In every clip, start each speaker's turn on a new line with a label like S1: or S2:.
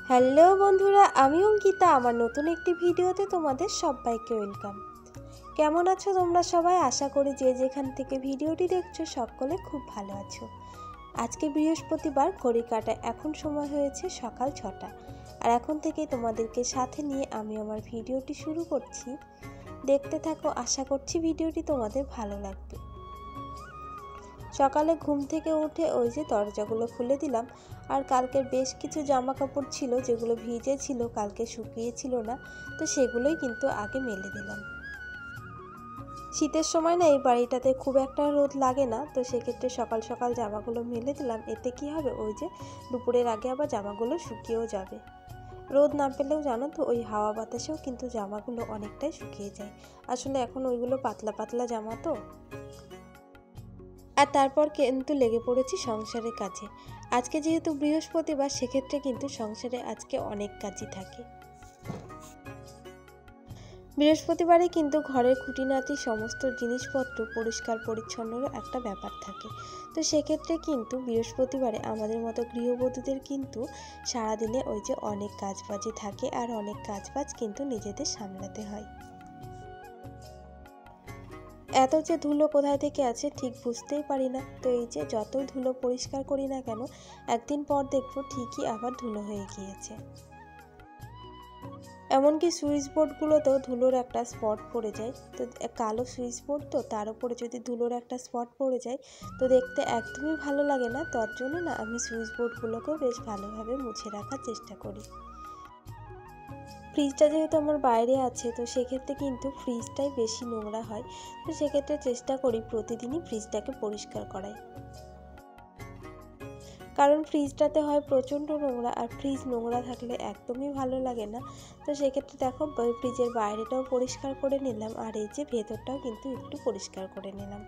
S1: Hello বন্ধুরা, আমি অঙ্কিতা। আমার নতুন একটি ভিডিওতে তোমাদের সবাইকে ওয়েলকাম। কেমন আছো তোমরা সবাই? আশা করি যে যেখান থেকে ভিডিওটি দেখছো সকলে খুব ভালো আছো। আজকে বৃহস্পতিবার, ঘড়ি কাটা এখন সময় হয়েছে সকাল 6টা। আর এখন থেকেই তোমাদেরকে সাথে নিয়ে আমি আমার ভিডিওটি শুরু করছি। দেখতে থাকো, আশা করছি ভিডিওটি তোমাদের ভালো লাগবে। সকালে ঘুম থেকে উঠে ওই যে দরজাগুলো খুলে দিলাম। আর কালকের বেশ কিছু জামা কাপড় ছিল যেগুলো ভিজে ছিল, কালকে শুকিয়েছিল না, তো সেগুলোই কিন্তু আগে মেলে দিলাম। শীতের সময় না এই বাড়িটাতে খুব একটা রোদ লাগে না, তো সেক্ষেত্রে সকাল সকাল জামাগুলো মেলে দিলাম। এতে কি হবে, ওই যে দুপুরের আগে আবার জামাগুলো শুকিয়েও যাবে। রোদ না পেলেও জানো তো ওই হাওয়া বাতাসেও কিন্তু জামাগুলো অনেকটাই শুকিয়ে যায়। আসলে এখন ওইগুলো পাতলা পাতলা জামা তো। আর তারপর কিন্তু লেগে পড়েছি সংসারের কাজে। আজকে যেহেতু বৃহস্পতিবার, সেক্ষেত্রে কিন্তু সংসারে আজকে অনেক কাজই থাকে। বৃহস্পতিবারে কিন্তু ঘরের খুঁটিনাটি সমস্ত জিনিসপত্র পরিষ্কার পরিচ্ছন্নরও একটা ব্যাপার থাকে। তো সেক্ষেত্রে কিন্তু বৃহস্পতিবারে আমাদের মতো গৃহবধূদের কিন্তু সারাদিনে ওই যে অনেক কাজবাজি থাকে, আর অনেক কাজবাজ কিন্তু নিজেদের সামলাতে হয়। এত যে ধুলো কোথায় থেকে আছে ঠিক বুঝতেই পারি না। তো এই যে যতই ধুলো পরিষ্কার করি না কেন, একদিন পর দেখবো ঠিকই আবার ধুলো হয়ে গিয়েছে। এমনকি সুইচ বোর্ডগুলোতেও ধুলোর একটা স্পট পড়ে যায়। তো কালো সুইচ বোর্ড, তো তার উপরে যদি ধুলোর একটা স্পট পড়ে যায় তো দেখতে একদমই ভালো লাগে না। তার জন্য না আমি সুইচ বোর্ডগুলোকেও বেশ ভালোভাবে মুছে রাখার চেষ্টা করি। ফ্রিজটা যেহেতু আমার বাইরে আছে, তো সেক্ষেত্রে কিন্তু ফ্রিজটাই বেশি নোংরা হয়। তো সেক্ষেত্রে চেষ্টা করি প্রতিদিনই ফ্রিজটাকে পরিষ্কার করাই, কারণ ফ্রিজটাতে হয় প্রচণ্ড নোংরা, আর ফ্রিজ নোংরা থাকলে একদমই ভালো লাগে না। তো সেক্ষেত্রে দেখো ফ্রিজের বাইরেটাও পরিষ্কার করে নিলাম, আর এই যে ভেতরটাও কিন্তু একটু পরিষ্কার করে নিলাম।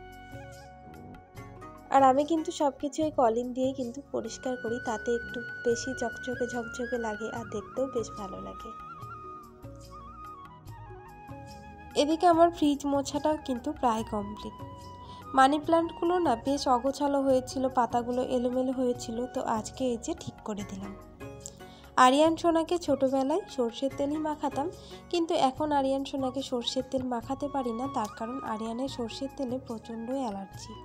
S1: আর আমি কিন্তু সব কিছু এই কলিং দিয়েই কিন্তু পরিষ্কার করি, তাতে একটু বেশি চকচকে ঝকঝকে লাগে আর দেখতেও বেশ ভালো লাগে। এদিকে আমার ফ্রিজ মোছাটাও কিন্তু প্রায় কমপ্লিট। মানি প্ল্যান্টগুলো না বেশ অগোছালো হয়েছিল, পাতাগুলো এলোমেলো হয়েছিল, তো আজকে এই যে ঠিক করে দিলাম। আরিয়ান সোনাকে ছোটোবেলায় সর্ষের তেলই মাখাতাম, কিন্তু এখন আরিয়ান সোনাকে সর্ষের তেল মাখাতে পারি না, তার কারণ আরিয়ানের সর্ষের তেলে প্রচণ্ড অ্যালার্জি।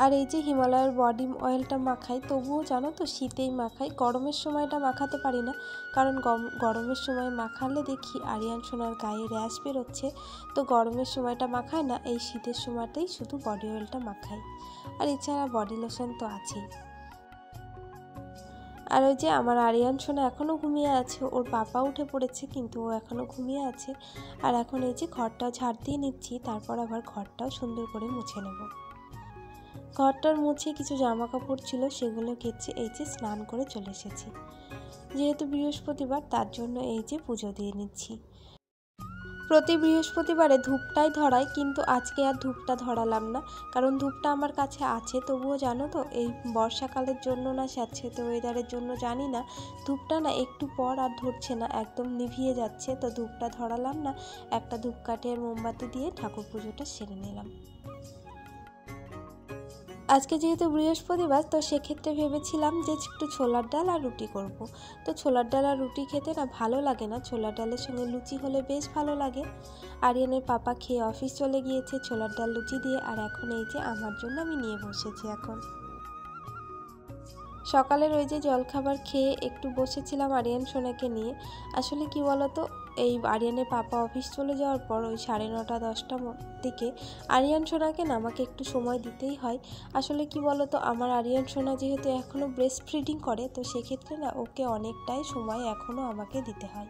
S1: আর এই যে হিমালয়ের বডি অয়েলটা মাখাই, তবুও জানো তো শীতেই মাখাই, গরমের সময়টা মাখাতে পারি না, কারণ গরমের সময় মাখালে দেখি আরিয়ান সোনার গায়ে র্যাশ বেরোচ্ছে। তো গরমের সময়টা মাখায় না, এই শীতের সময়টাই শুধু বডি অয়েলটা মাখাই। আর এছাড়া বডি লোশন তো আছেই। আর ওই যে আমার আরিয়ান সোনা এখনও ঘুমিয়ে আছে, ওর পাপা উঠে পড়েছে কিন্তু ও এখনও ঘুমিয়ে আছে। আর এখন এই যে ঘরটাও ঝাড় দিয়ে নিচ্ছি, তারপর আবার ঘরটাও সুন্দর করে মুছে নেব। ঘরটার মুছে কিছু জামা কাপড় ছিল, সেগুলো কেচে এই যে স্নান করে চলে এসেছি। যেহেতু বৃহস্পতিবার, তার জন্য এই যে পুজো দিয়ে নিচ্ছি। প্রতি বৃহস্পতিবারে ধূপটাই ধরাই, কিন্তু আজকে আর ধূপটা ধরালাম না, কারণ ধূপটা আমার কাছে আছে। তবুও জানো তো এই বর্ষাকালের জন্য না স্যাঁতসেঁতে ওয়েদারের জন্য জানি না, ধূপটা না একটু পর আর ধরছে না, একদম নিভিয়ে যাচ্ছে। তো ধূপটা ধরালাম না, একটা ধূপকাঠি আর মোমবাতি দিয়ে ঠাকুর পুজোটা সেরে নিলাম। আজকে যেহেতু বৃহস্পতিবার, তো সেক্ষেত্রে ভেবেছিলাম যে একটু ছোলার ডাল আর রুটি করব। তো ছোলার ডাল আর রুটি খেতে না ভালো লাগে না, ছোলার ডালের সঙ্গে লুচি হলে বেশ ভালো লাগে। আরিয়ানের পাপা খেয়ে অফিস চলে গিয়েছে ছোলার ডাল লুচি দিয়ে, আর এখন এই যে আমার জন্য আমি নিয়ে বসেছি। এখন সকালের ওই যে জলখাবার খেয়ে একটু বসেছিলাম আরিয়ান সোনাকে নিয়ে। আসলে কি বলতো, এই আরিয়ানের পাপা অফিস চলে যাওয়ার পর ওই 9:30 10টার দিকে আরিয়ান সোনাকে না আমাকে একটু সময় দিতেই হয়। আসলে কি বলতো, আমার আরিয়ান সোনা যেহেতু এখনও ব্রেস্ট ফিডিং করে, তো সেক্ষেত্রে না ওকে অনেকটাই সময় এখনও আমাকে দিতে হয়।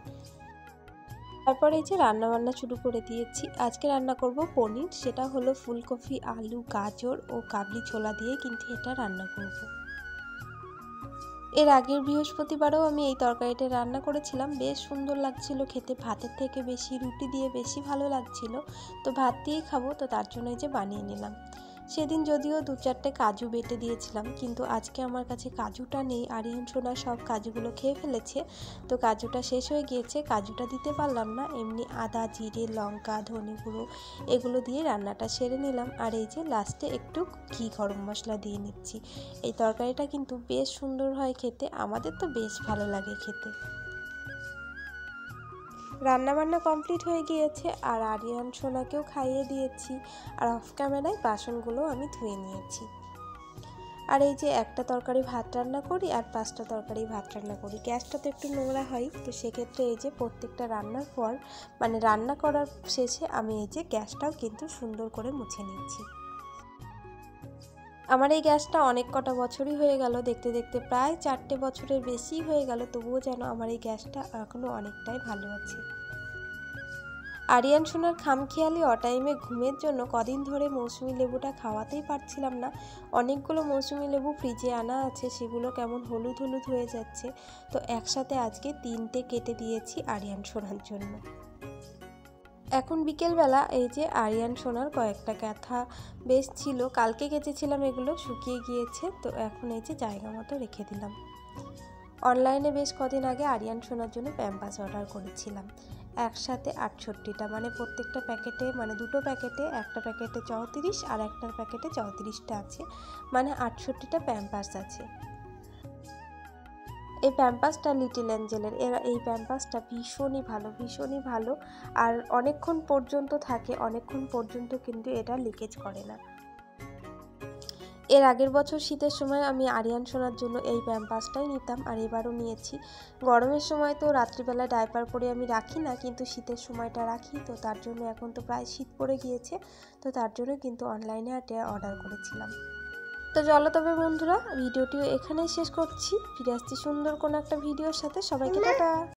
S1: তারপর এই যে রান্নাবান্না শুরু করে দিয়েছি। আজকে রান্না করব পনির, সেটা হলো ফুলকপি, আলু, গাজর ও কাবলি ছোলা দিয়ে কিন্তু এটা রান্না করব। এর আগের বৃহস্পতিবারেও আমি এই তরকারিটা রান্না করেছিলাম, বেশ সুন্দর লাগছিল খেতে, ভাতের থেকে বেশি রুটি দিয়ে বেশি ভালো লাগছিল। তো ভাত দিয়েই খাবো, তো তার জন্য এই যে বানিয়ে নিলাম। সেদিন যদিও 2-4টে কাজু বেটে দিয়েছিলাম, কিন্তু আজকে আমার কাছে কাজুটা নেই। আরিয়ান সোনা সব কাজুগুলো খেয়ে ফেলেছে, তো কাজুটা শেষ হয়ে গিয়েছে, কাজুটা দিতে পারলাম না। এমনি আদা, জিরে, লঙ্কা, ধনে গুঁড়ো এগুলো দিয়ে রান্নাটা সেরে নিলাম। আর এই যে লাস্টে একটু ঘি গরম মশলা দিয়ে নিচ্ছি। এই তরকারিটা কিন্তু বেশ সুন্দর হয় খেতে, আমাদের তো বেশ ভালো লাগে খেতে। রান্নাবান্না কমপ্লিট হয়ে গিয়েছে আর আরিয়ান সোনাকেও খাইয়ে দিয়েছি, আর অফ ক্যামেরায় বাসনগুলো আমি ধুয়ে নিয়েছি। আর এই যে একটা তরকারি ভাত রান্না করি আর 5টা তরকারি ভাত রান্না করি, গ্যাসটা তো একটু নোংরা হয়, তো সেক্ষেত্রে এই যে প্রত্যেকটা রান্নার পর মানে রান্না করার শেষে আমি এই যে গ্যাসটাও কিন্তু সুন্দর করে মুছে নিচ্ছি। আমার এই গ্যাসটা অনেক কটা বছরই হয়ে গেল, দেখতে দেখতে প্রায় 4টে বছরের বেশি হয়ে গেল, তবুও যেন আমার এই গ্যাসটা এখনও অনেকটাই ভালো আছে। আরিয়ান সোনার খামখেয়ালি অটাইমে ঘুমের জন্য কদিন ধরে মৌসুমি লেবুটা খাওয়াতেই পারছিলাম না। অনেকগুলো মৌসুমি লেবু ফ্রিজে আনা আছে, সেগুলো কেমন হলুদ হলুদ হয়ে যাচ্ছে, তো একসাথে আজকে 3টে কেটে দিয়েছি আরিয়ান সোনার জন্য। এখন বিকেলবেলা এই যে আরিয়ান সোনার কয়েকটা কাঁথা বেশ ছিল, কালকে কেচেছিলাম, এগুলো শুকিয়ে গিয়েছে, তো এখন এই যে জায়গা মতো রেখে দিলাম। অনলাইনে বেশ কদিন আগে আরিয়ান সোনার জন্য প্যাম্পাস অর্ডার করেছিলাম, একসাথে 68টা, মানে প্রত্যেকটা প্যাকেটে মানে 2টো প্যাকেটে, একটা প্যাকেটে 34 আর একটা প্যাকেটে 34টা আছে, মানে 68টা প্যাম্পাস আছে। এই প্যাম্পাসটা লিটল অ্যাঞ্জেলের, এই প্যাম্পাসটা ভীষণই ভালো, আর অনেকক্ষণ পর্যন্ত থাকে, অনেকক্ষণ পর্যন্ত কিন্তু এটা লিকেজ করে না। এর আগের বছর শীতের সময় আমি আরিয়ান সোনার জন্য এই প্যাম্পাসটাই নিতাম, আর এবারও নিয়েছি। গরমের সময় তো রাত্রিবেলা ডাইপার পরে আমি রাখি না, কিন্তু শীতের সময়টা রাখি, তো তার জন্য এখন তো প্রায় শীত পড়ে গিয়েছে, তো তার জন্য কিন্তু অনলাইনে অর্ডার করেছিলাম। তো চলো তবে বন্ধুরা, ভিডিওটিও এখানেই শেষ করছি, ফিরে আসছি সুন্দর কোনো একটা ভিডিওর সাথে। সবাইকে টাটা।